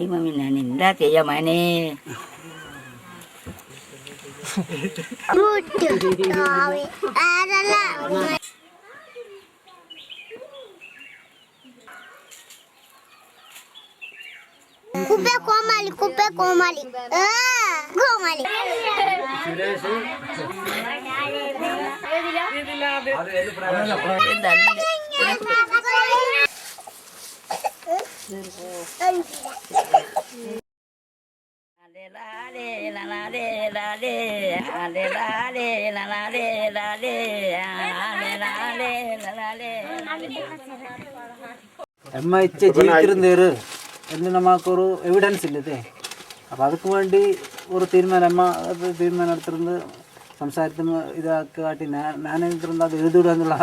Mami naninda tiya mane. Kupe komali, kupe komali. Komali. അമ്മ ഇച്ച ജീവിച്ചിരുന്നേര് എന്ന് നമുക്കൊരു എവിഡൻസ് ഇല്ലതേ. അപ്പോൾ അതൊക്കെ വേണ്ടി ഒരു തീരുമാനം അമ്മ അത് തീരുമാനം എടുത്തിരുന്ന് സംസാരത്തിന് ഇതാക്കി കാട്ടി ഞാൻ എടുത്തിരുന്നത് അത് എഴുതിടുക എന്നുള്ള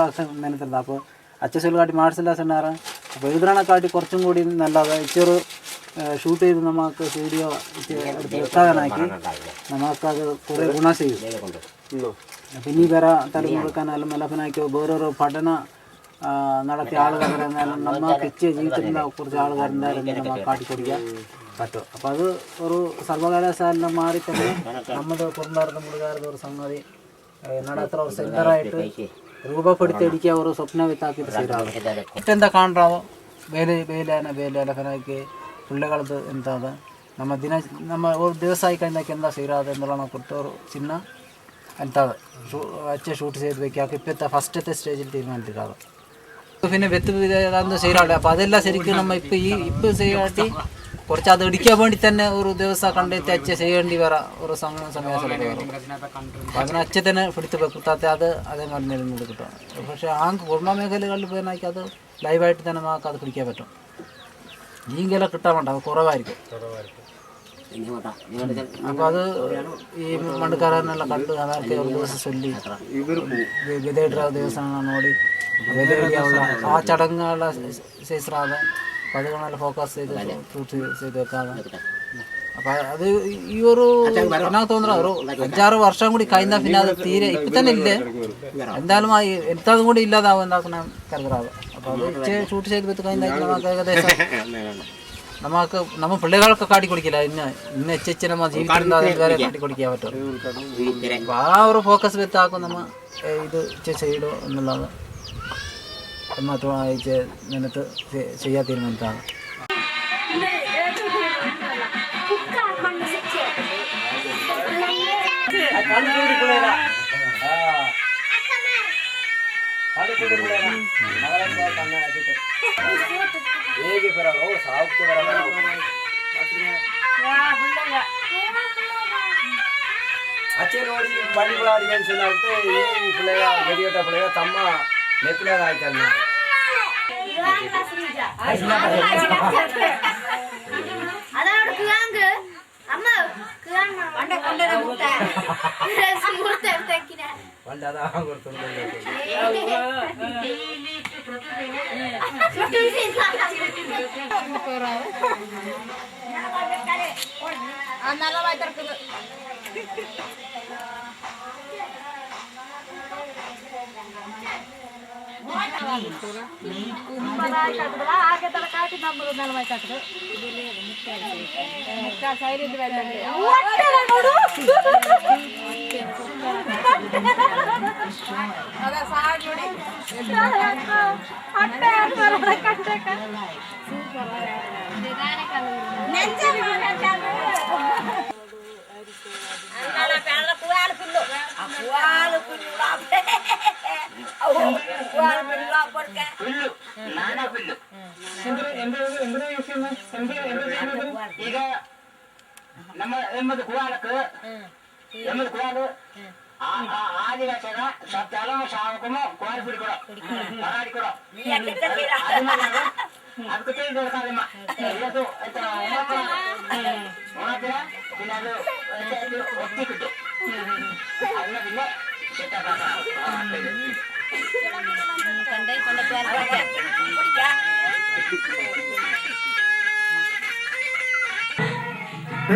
നിനത്തിരുന്നത്. അപ്പോൾ അച്ഛൻ കാട്ടി മാർസില്ല സെന്നാറ് അപ്പോൾ എഴുതണ കാട്ടി കുറച്ചും കൂടി നല്ലത് ഇച്ചൊരു ഷൂട്ട് ചെയ്ത് നമുക്ക് വീഡിയോ എടുത്ത് വെക്കാനാക്കി നമുക്കത് കുറേ ഗുണം ചെയ്യും. പിന്നെ ഈ വരാ തലമുറക്കാനാലും മലപ്പനാക്കിയോ വേറൊരു പഠന നടത്തിയ ആളുകാരെന്നാലും നമുക്ക് ഇച്ച ജീവിതത്തിലുള്ള കുറച്ച് ആളുകാരുണ്ടായിരുന്നു നമുക്ക് കാട്ടിക്കൊടുക്കാൻ പറ്റും. അപ്പോൾ അത് ഒരു സർവകലാശാല മാറി തന്നെ നമ്മുടെ കുടുംബാർത്ഥ മുഴുകാരുടെ ഒരു സംഗതി നടത്തുന്ന ഒരു സെൻ്ററായിട്ട് രൂപപ്പെടുത്തിയടിക്കുക ഒരു സ്വപ്ന വിത്താക്കിയിട്ട് ശരിയാവും. ഇട്ടെന്താ കാണാവോ വേലഫനാക്കി പിള്ളേകളത് എന്താ ನಮ್ಮ ಒಂದು ದಿವಸ ಆಯ್ಕೊಂಡಾಕೆ ಎಂದ ಸೇರಾದ ಎಂದಲ್ಲ ನಾವು ಕೊಟ್ಟವರು ಚಿನ್ನ ಅಂತ ಅಚ್ಚೆ ಶೂಟ್ ചെയ്ത് ഇപ്പോഴത്തെ ഫസ്റ്റത്തെ സ്റ്റേജിൽ തീരുമാനിച്ചിട്ടാണ്. പിന്നെ വെത്ത് അതൊന്നും ശരിയാവില്ല. അപ്പോൾ അതെല്ലാം ശരിക്കും നമ്മൾ ഇപ്പം ചെയ്യാട്ടി കുറച്ച് അത് ഇടിക്കാൻ വേണ്ടി തന്നെ ഒരു ദിവസം കണ്ടെത്തി അച്ഛ ചെയ്യേണ്ടി വരാം ഒരു സമയത്ത് വരും. അപ്പോൾ അതിന് അച്ഛ തന്നെ പിടിത്ത് വെക്കുത്താത്ത അത് അതേമാതിരി നിലനിന്ന് കിട്ടും. പക്ഷേ ആ കുടുംബ മേഖലകളിൽ പോയാൽ അത് ലൈവായിട്ട് തന്നെ നമുക്ക് അത് പിടിക്കാൻ പറ്റും. ജീങ്കെല്ലാം കിട്ടാൻ വേണ്ട അത് കുറവായിരിക്കും. അപ്പോൾ അത് ഈ മണ്ണുകാരെന്നെല്ലാം കണ്ട് അവർക്ക് ഒരു ദിവസം ചൊല്ലി വിധേയിട്ട ദിവസമാണ് ನೋಡಿ വിലയുള്ള ആ ചടങ്ങുകളുടെ ശേഷറാതെ അപ്പോൾ അതുകൊണ്ടല്ല ഫോക്കസ് ചെയ്ത് ഷൂട്ട് ചെയ്ത് വെക്കാതെ. അപ്പോൾ അത് ഈ ഒരു എന്നാ തോന്നുന്നത് ഒരു 5-6 വർഷം കൂടി കഴിഞ്ഞാൽ പിന്നെ അത് തീരെ ഇപ്പം തന്നെ ഇല്ലേ എന്തായാലും എന്താതും കൂടി ഇല്ലാതാവും എന്താക്കുന്ന കരുതറാവ്. അപ്പോൾ അത് ഷൂട്ട് ചെയ്ത് വെച്ച് കഴിഞ്ഞാൽ നമുക്ക് ഏകദേശം നമുക്ക് നമ്മൾ പിള്ളേകളൊക്കെ കാട്ടിക്കൊടുക്കില്ല. ഇന്ന് എച്ച് നമ്മൾ ജീവിച്ചിരുന്ന വരെ കാട്ടിക്കൊടുക്കാൻ പറ്റും. അപ്പോൾ ആ ഒരു ഫോക്കസ് വെത്താക്കും നമ്മൾ ഇത് ചെയ്യിടുക എന്നുള്ളത് മാത്രം നിനക്ക് ചെയ്യാൻ തീരുമാനിച്ചാണ്. ಹೇಗೆ ಬರಲ್ಲ ಸಾವುಕ್ಕೆ ಬರಲ್ಲ ಅಚ್ಚೆ ನೋಡಿ ಬಳ್ಳಿಗಳಾಡಿ ಮೆಣಸಿನಾಗುತ್ತೆ. ಈ ಪಿಳ್ಳೆಯ ಗಡಿಯಟ ಪಿಳ್ಳೆಯ ತಮ್ಮ ನೆಪ್ಪಿನಾಗ ಆಯ್ತಲ್ಲ ಆಗೆ ತರ ಕಾಟಿ ನಮ್ಮದು 40 ಕಟ್ಟದು ಮುಕ್ಕ ಸೈಲಿಂದ ಬಂದಂಗೆ ಅದ ಸಾಗ್ ನೋಡಿ ಹೊಟ್ಟೆ ಬರೋದ ಕಟ್ಟಕ ಸೂಪರ್ ನಿಧಾನ ಕಲ ನೆಂಚ ಮಾಡಕ ಅಲ್ಲ ಪ್ಯಾಳ ಕುವಾಲ ಪಿಲ್ಲು ಆ ಕುವಾಲ ಪಿಲ್ಲು ಈಗ ನಮ್ಮ ಎಮ್ಮದು ಕುವಾಲಕ್ಕೆ ಎಮ್ಮದು ಕುವಾಲು ಆದಿವಾಸಿಗ ಸತ್ತಾಲ ಶಾವಕಮು ಕುವಾಲು ಬಿಡ್ಕೊಡೋ ಮರಾಡಿ ಕೊಡೋ ಅದಕ್ಕೆ ತಿಳಿದಮ್ಮ ಇವತ್ತು ಒಣಗಿರ പിന്നെ അത് ഒത്തിക്കിട്ടു അതിനെ പിന്നെ The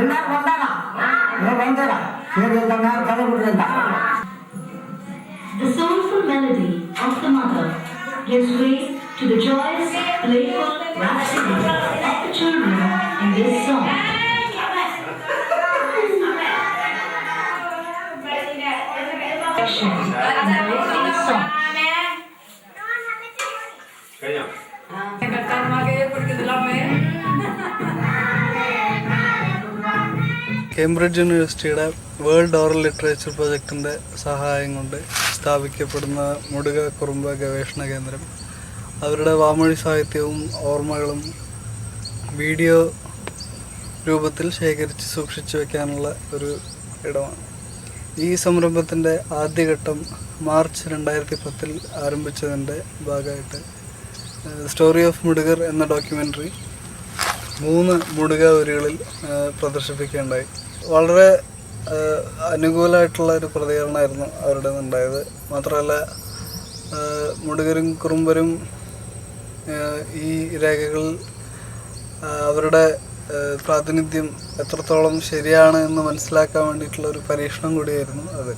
soulful melody of the mother gives way to the joyous, playful rhapsody of the children in this song. Action in this song. Cambridge യൂണിവേഴ്സിറ്റിയുടെ വേൾഡ് ഓറൽ ലിറ്ററേച്ചർ പ്രൊജക്റ്റിൻ്റെ സഹായം കൊണ്ട് സ്ഥാപിക്കപ്പെടുന്ന മുടുക കുറുമ്പ ഗവേഷണ കേന്ദ്രം അവരുടെ വാമൊഴി സാഹിത്യവും ഓർമ്മകളും വീഡിയോ രൂപത്തിൽ ശേഖരിച്ച് സൂക്ഷിച്ചു വയ്ക്കാനുള്ള ഒരു ഇടമാണ്. ഈ സംരംഭത്തിൻ്റെ ആദ്യഘട്ടം മാർച്ച് 2010 ആരംഭിച്ചതിൻ്റെ ഭാഗമായിട്ട് സ്റ്റോറി ഓഫ് മുടുകർ എന്ന ഡോക്യുമെൻ്ററി 3 മുടുക ഊരുകളിൽ പ്രദർശിപ്പിക്കുകയുണ്ടായി. വളരെ അനുകൂലമായിട്ടുള്ള ഒരു പ്രതികരണമായിരുന്നു അവരുടെ ഉണ്ടായത്. മാത്രമല്ല മുടുകരും കുറുമ്പരും ഈ രേഖകളിൽ അവരുടെ പ്രാതിനിധ്യം എത്രത്തോളം ശരിയാണ് എന്ന് മനസ്സിലാക്കാൻ വേണ്ടിയിട്ടുള്ള ഒരു പരീക്ഷണം കൂടിയായിരുന്നു അത്.